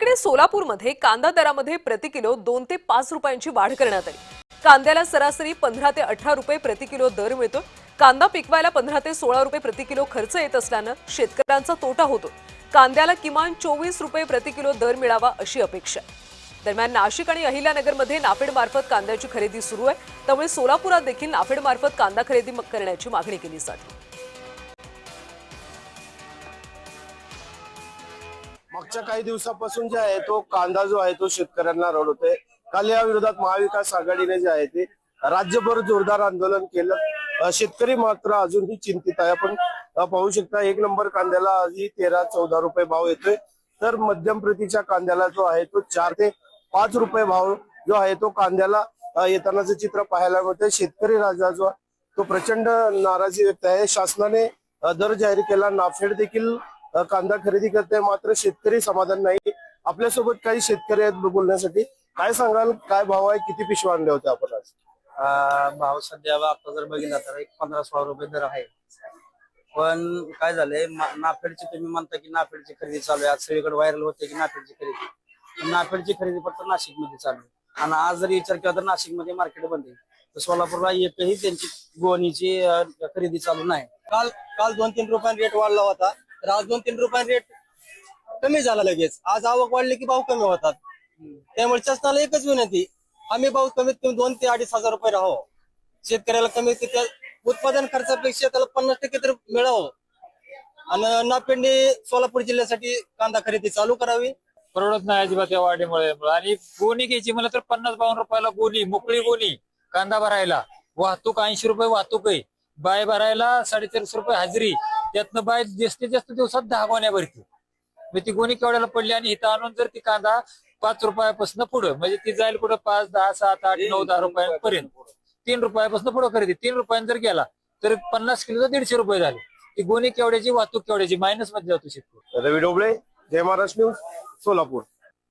एकीकडे सोलापूरमध्ये कांदा दरामध्ये प्रति किलो 2 ते 5 रुपयांची वाढ करण्यात आली। कांद्याला सरासरी 15 ते 18 रुपये प्रति किलो दर मिळतो। कांदा पिकवायला 15 ते 16 रुपये प्रति किलो खर्च येत असल्याने शेतकऱ्यांचा तोटा होतो। कांद्याला किमान 24 रुपये प्रति किलो दर मिळावा अशी अपेक्षा। दरम्यान नाशिक आणि अहिल्यानगरमध्ये नाफेड मार्फत कांद्याची खरेदी सुरू आहे, त्यामुळे सोलापुरात देखील नाफेड मार्फत कांदा खरेदी करण्याची मागणी केली जाते। मागच्या काही दिवसापासून जे आहे तो कांदा जो आहे तो शेतकऱ्यांना रडवतोय। काल या विरोधात महाविकास आघाडीने जे आहे ते राज्यभर जोरदार आंदोलन केलं। शेतकरी मात्र अजूनही चिंतित आहे। आपण पाहू शकता 1 नंबर कांद्याला आधी 13-14 रुपये भाव येतोय, तर मध्यम प्रतीच्या कांद्याला जो आहे तो 4 ते 5 रुपये भाव जो आहे तो कांद्याला येतानाचं चित्र पाहायला मिळतंय। शेतकरी राजा जो तो प्रचंड नाराजी व्यक्त आहे। शासनाने दर जाहीर केला, नाफेड देखील कांदा खरेदी करते, मात्र शेतकरी समाधान नाही। आपल्यासोबत काही शेतकरी आहेत बोलण्यासाठी। काय सांगाल, काय भाव आहे, किती पिशव्या आणल्या होत्या आपण आज? भाव सध्या आता जर बघितला तर 15-16 रुपये दर आहे। पण काय झालंय, नाफेडची तुम्ही म्हणता की नाफेडची खरेदी चालू आहे, आज सगळीकडे व्हायरल होते की नाफेडची खरेदी। नाफेडची खरेदी फक्त नाशिक मध्ये चालू आहे, आणि आज जर विचार केला तर नाशिक मध्ये मार्केट बंद आहे। तर सोलापूरला एकही त्यांची गोणीची खरेदी चालू नाही। काल 2-3 रुपयांनी रेट वाढला होता, तर आज 2-3 रुपयांनी रेट कमी झाला लगेच। आज आवक वाढली की भाव कमी होतात। त्यामुळे शासनाला एकच विनंती, आम्ही भाव कमीत कमी 2 ते 2.5 हजार रुपये राहावं। शेतकऱ्याला कमीत कमी उत्पादन खर्चापेक्षा त्याला 50% तर मिळावं। आणि नाफेडने सोलापूर जिल्ह्यासाठी कांदा खरेदी चालू करावी। परवडत नाही अजिबात या वाढीमुळे। आणि गोणी घ्यायची म्हणलं तर 50-52 रुपयाला गोणी, मोकळी गोणी कांदा भरायला। वाहतूक 80 रुपये वाहतूक आहे, बाय भरायला 450 रुपये हजेरी। त्यातनं बाय जास्तीत जास्त दिवसात 10 गोण्या भरते। मग ती गोणी केवढ्याला पडली, आणि इथं आणून जर ती कांदा 5 रुपयापासून पुढे, म्हणजे ती जाईल कुठं 5, 10, 7, 8, 9, 10 रुपयांपर्यंत। 3 रुपयापासून पुढे खरेदी, 3 रुपयांनी जर गेला तर 50 किलो 150 रुपये झाले। ती गोणी केवढ्याची, वाहतूक केवढ्याची, मायनस मध्ये जातो शेतकरी। रवी डोबळे, जय महाराष्ट्र न्यूज, सोलापूर।